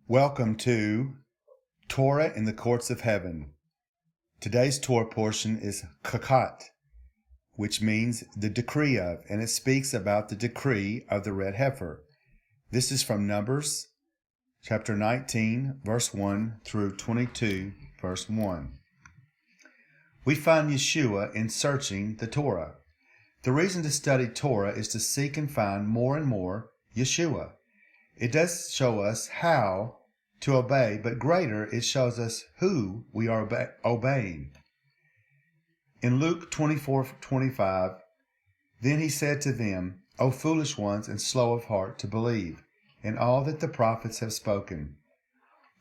Welcome to Torah in the Courts of Heaven. Today's Torah portion is Chukat, which means the decree of, and it speaks about the decree of the red heifer. This is from Numbers chapter 19, verse 1 through 22, verse 1. We find Yeshua in searching the Torah. The reason to study Torah is to seek and find more and more Yeshua. It does show us how to obey, but greater, it shows us who we are obeying. In Luke 24:25, then he said to them, O foolish ones and slow of heart to believe in all that the prophets have spoken.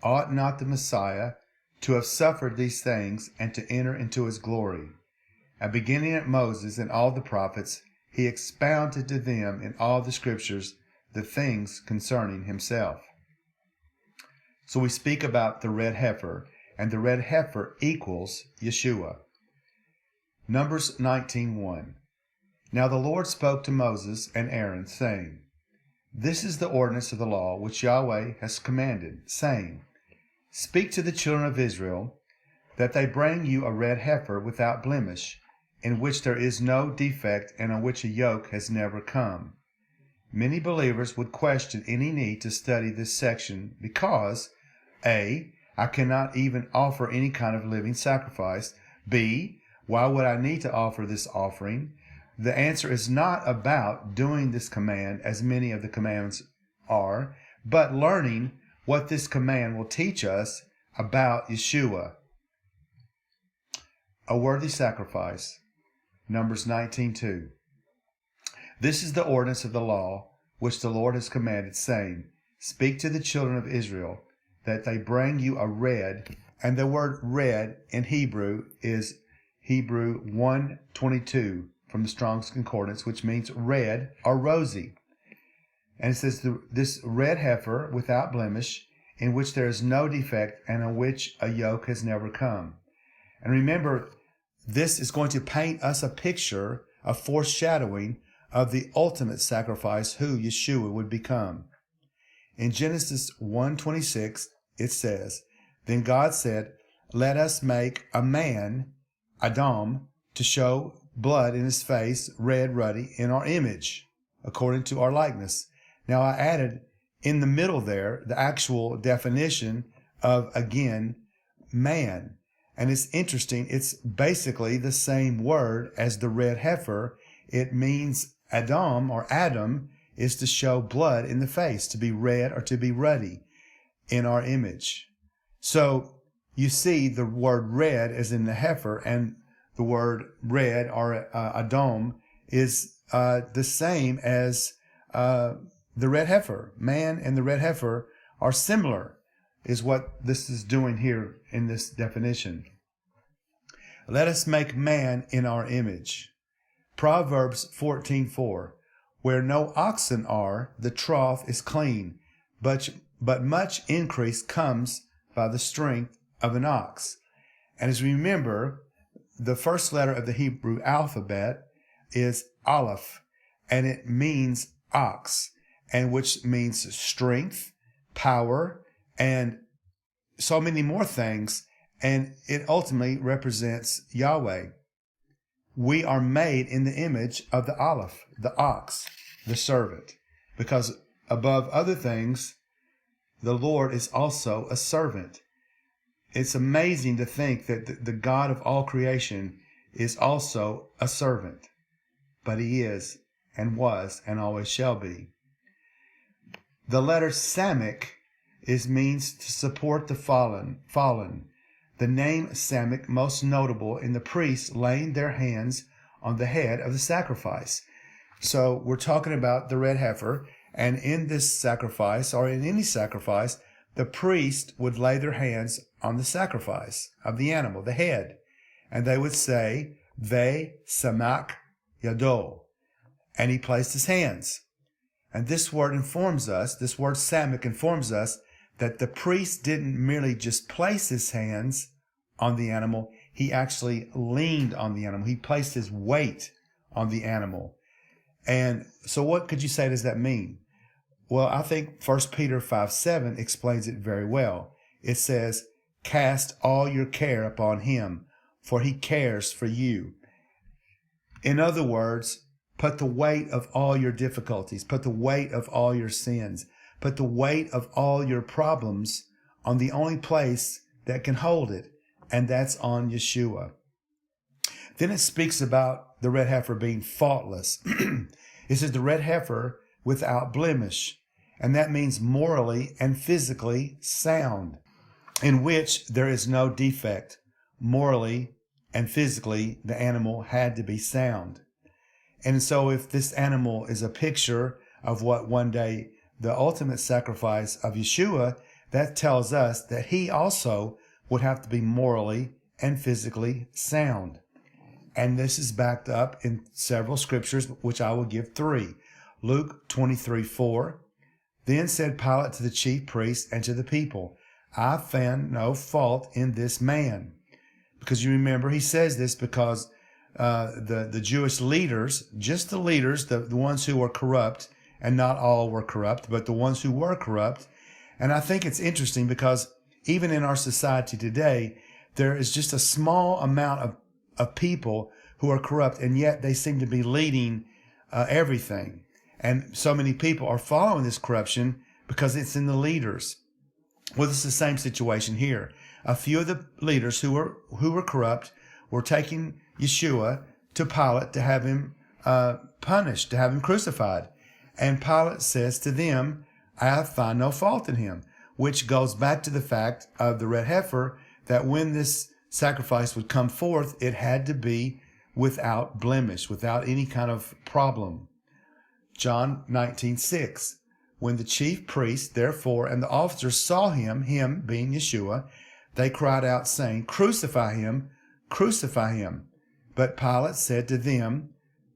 Ought not the Messiah to have suffered these things and to enter into his glory? And beginning at Moses and all the prophets, he expounded to them in all the scriptures the things concerning himself. So we speak about the red heifer, and the red heifer equals Yeshua. Numbers 19:1. Now the Lord spoke to Moses and Aaron, saying, This is the ordinance of the law which Yahweh has commanded, saying, Speak to the children of Israel, that they bring you a red heifer without blemish, in which there is no defect and on which a yoke has never come. Many believers would question any need to study this section because A, I cannot even offer any kind of living sacrifice. B, why would I need to offer this offering? The answer is not about doing this command as many of the commandments are, but learning what this command will teach us about Yeshua. A worthy sacrifice. Numbers 19:2. This is the ordinance of the law which the Lord has commanded, saying, Speak to the children of Israel, that they bring you a red, and the word red in Hebrew is Hebrew 1:22 from the Strong's Concordance, which means red or rosy. And it says, this red heifer without blemish, in which there is no defect and on which a yoke has never come. And remember, this is going to paint us a picture, a foreshadowing of the ultimate sacrifice, who Yeshua would become. In Genesis 1:26, it says, Then God said, Let us make a man, Adam, to show blood in his face, red, ruddy, in our image, according to our likeness. Now I added in the middle there the actual definition of, again, man. And it's interesting, it's basically the same word as the red heifer. It means Adam, or Adam, is to show blood in the face, to be red or to be ruddy in our image. So you see the word red is in the heifer, and the word red or Adam is the same as the red heifer. Man and the red heifer are similar, is what this is doing here in this definition. Let us make man in our image. Proverbs 14:4. Where no oxen are, the trough is clean, but much increase comes by the strength of an ox. And as we remember, the first letter of the Hebrew alphabet is Aleph, and it means ox, and which means strength, power, and so many more things, and it ultimately represents Yahweh. We are made in the image of the Aleph, the ox, the servant, because above other things, the Lord is also a servant. It's amazing to think that the God of all creation is also a servant, but he is and was and always shall be. The letter Samech means to support the fallen. The name Samech most notable in the priests laying their hands on the head of the sacrifice. So we're talking about the red heifer, and in this sacrifice, or in any sacrifice, the priest would lay their hands on the sacrifice of the animal, the head, and they would say, Ve Samach Yado, and he placed his hands. And this word informs us, this word Samech informs us that the priest didn't merely just place his hands on the animal, he actually leaned on the animal. He placed his weight on the animal. And so what could you say does that mean? Well, I think 1 Peter 5:7 explains it very well. It says, cast all your care upon him, for he cares for you. In other words, put the weight of all your difficulties, put the weight of all your sins, put the weight of all your problems on the only place that can hold it, and that's on Yeshua. Then it speaks about the red heifer being faultless. It says the red heifer without blemish, and that means morally and physically sound, in which there is no defect. Morally and physically, the animal had to be sound. And so if this animal is a picture of what one day the ultimate sacrifice of Yeshua, that tells us that he also would have to be morally and physically sound. And this is backed up in several scriptures, which I will give three. Luke 23:4. Then said Pilate to the chief priests and to the people, I found no fault in this man. Because you remember, he says this because the Jewish leaders, just the leaders, the ones who were corrupt, and not all were corrupt, but the ones who were corrupt. And I think it's interesting because even in our society today, there is just a small amount of people who are corrupt, and yet they seem to be leading everything. And so many people are following this corruption because it's in the leaders. Well, it's the same situation here. A few of the leaders who were corrupt were taking Yeshua to Pilate to have him punished, to have him crucified. And Pilate says to them, I find no fault in him, which goes back to the fact of the red heifer, that when this sacrifice would come forth, it had to be without blemish, without any kind of problem. John 19:6. When the chief priests, therefore, and the officers saw him being Yeshua, they cried out, saying, Crucify him, crucify him. But Pilate said to them,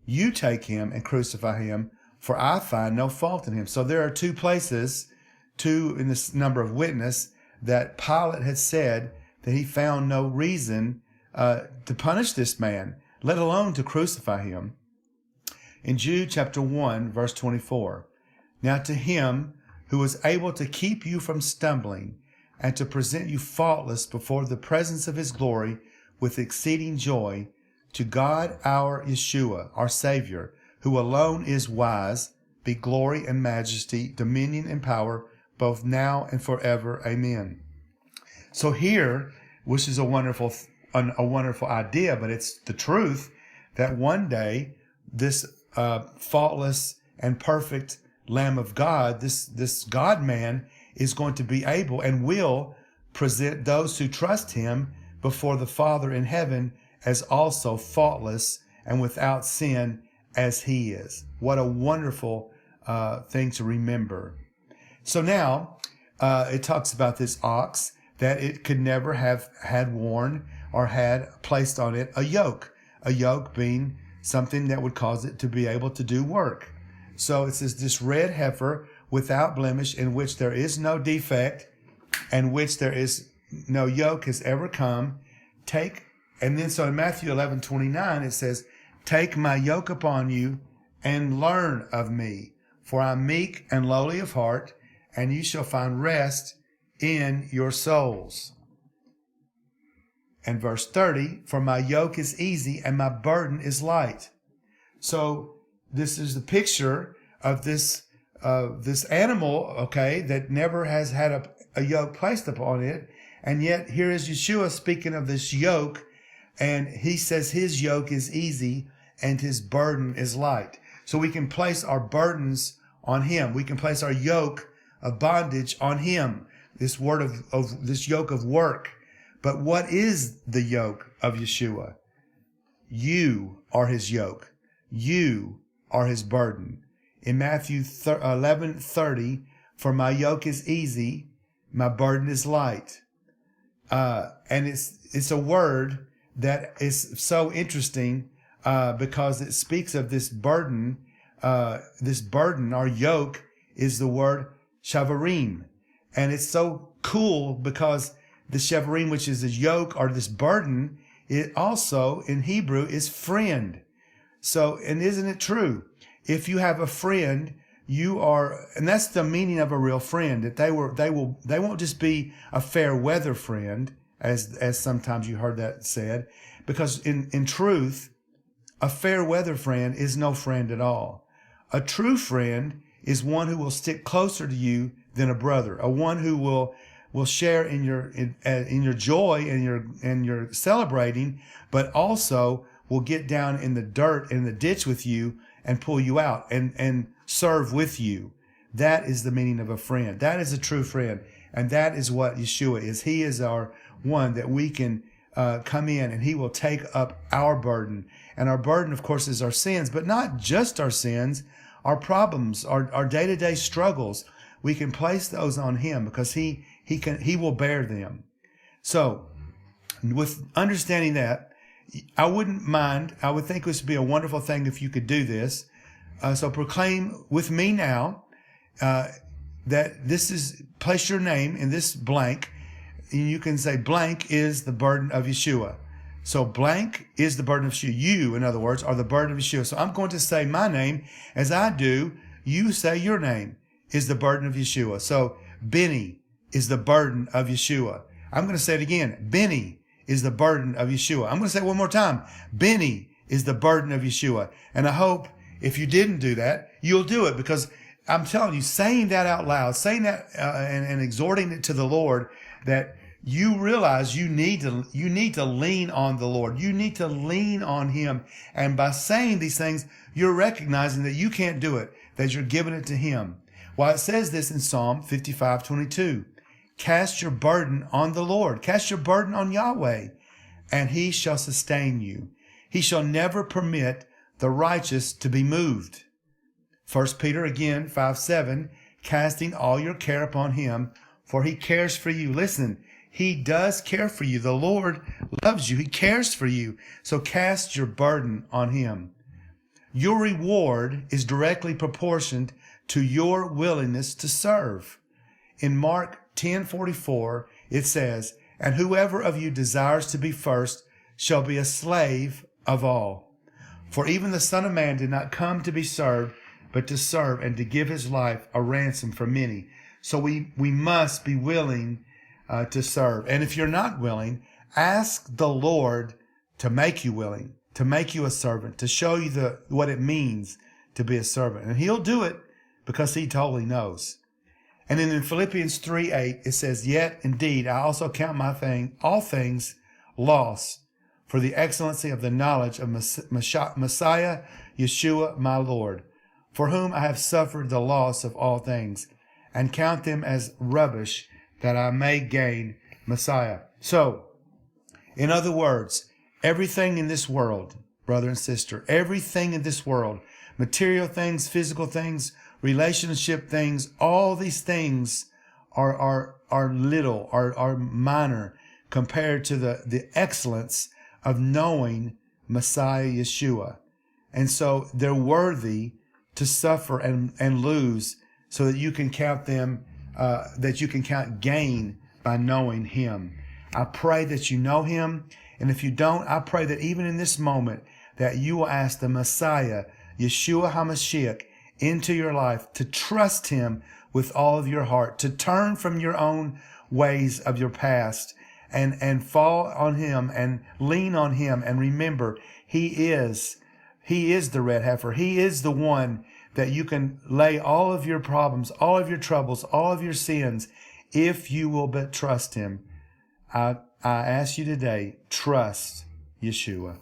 You take him and crucify him, for I find no fault in him. So there are two places, two in this number of witness, that Pilate had said that he found no reason to punish this man, let alone to crucify him. In Jude chapter 1, verse 24, Now to him who is able to keep you from stumbling and to present you faultless before the presence of his glory with exceeding joy, to God our Yeshua, our Savior, who alone is wise, be glory and majesty, dominion and power, both now and forever. Amen. So here, which is a wonderful idea, but it's the truth, that one day this faultless and perfect Lamb of God, this God-man, is going to be able and will present those who trust him before the Father in heaven as also faultless and without sin as he is. What a wonderful thing to remember. So now it talks about this ox, that it could never have had worn or had placed on it a yoke being something that would cause it to be able to do work. So it says this red heifer without blemish, in which there is no defect, and which there is no yoke has ever come. And then so in Matthew 11:29 it says, Take my yoke upon you and learn of me, for I am meek and lowly of heart, and you shall find rest in your souls. And verse 30, For my yoke is easy and my burden is light. So this is the picture of this animal, okay, that never has had a yoke placed upon it. And yet here is Yeshua speaking of this yoke, and he says his yoke is easy and his burden is light. So we can place our burdens on him. We can place our yoke of bondage on him. This word of this yoke of work. But what is the yoke of Yeshua? You are his yoke. You are his burden. In Matthew 11:30, For my yoke is easy, my burden is light. And it's a word that is so interesting because it speaks of this burden. Our yoke is the word shavarim. And it's so cool because the shavarim, which is a yoke or this burden, it also in Hebrew is friend. So, and isn't it true? If you have a friend you are, and that's the meaning of a real friend, that they won't just be a fair weather friend, as sometimes you heard that said, because in truth, a fair weather friend is no friend at all. A true friend is one who will stick closer to you than a brother, a one who will share in your joy and your celebrating, but also will get down in the dirt, in the ditch with you and pull you out and serve with you. That is the meaning of a friend. That is a true friend. And that is what Yeshua is. He is our one that we can come in, and he will take up our burden. And our burden, of course, is our sins, but not just our sins, our problems, our day-to-day struggles. We can place those on him because he will bear them. So with understanding that, I wouldn't mind. I would think this would be a wonderful thing if you could do this. So proclaim with me now that this is, place your name in this blank. And you can say blank is the burden of Yeshua. So blank is the burden of Yeshua. You, in other words, are the burden of Yeshua. So I'm going to say my name. As I do, you say your name is the burden of Yeshua. So Benny is the burden of Yeshua. I'm going to say it again. Benny is the burden of Yeshua. I'm going to say it one more time. Benny is the burden of Yeshua. And I hope if you didn't do that, you'll do it, because I'm telling you, saying that out loud, saying that and exhorting it to the Lord, that you realize you need to lean on the Lord. You need to lean on him. And by saying these things, you're recognizing that you can't do it, that you're giving it to him. Well, it says this in Psalm 55:22. Cast your burden on the Lord. Cast your burden on Yahweh, and he shall sustain you. He shall never permit the righteous to be moved. 1 Peter again, 5:7, casting all your care upon him, for he cares for you. Listen, he does care for you. The Lord loves you. He cares for you. So cast your burden on him. Your reward is directly proportioned to your willingness to serve. In Mark 10:44, it says, and whoever of you desires to be first shall be a slave of all. For even the Son of Man did not come to be served, but to serve and to give his life a ransom for many. So we must be willing to serve. And if you're not willing, ask the Lord to make you willing, to make you a servant, to show you what it means to be a servant. And he'll do it because he totally knows. And then in Philippians 3:8, it says, yet indeed I also count all things loss for the excellency of the knowledge of Messiah, Yeshua, my Lord, for whom I have suffered the loss of all things, and count them as rubbish, that I may gain Messiah. So, in other words, everything in this world, brother and sister, everything in this world, material things, physical things, relationship things, all these things are little, are minor compared to the excellence of knowing Messiah Yeshua. And so they're worthy to suffer and lose, so that you can count them, that you can count gain by knowing him. I pray that you know him. And if you don't, I pray that even in this moment that you will ask the Messiah, Yeshua HaMashiach, into your life, to trust him with all of your heart, to turn from your own ways of your past and fall on him and lean on him. And remember, he is the red heifer. He is the one that you can lay all of your problems, all of your troubles, all of your sins, if you will but trust him. I ask you today, trust Yeshua.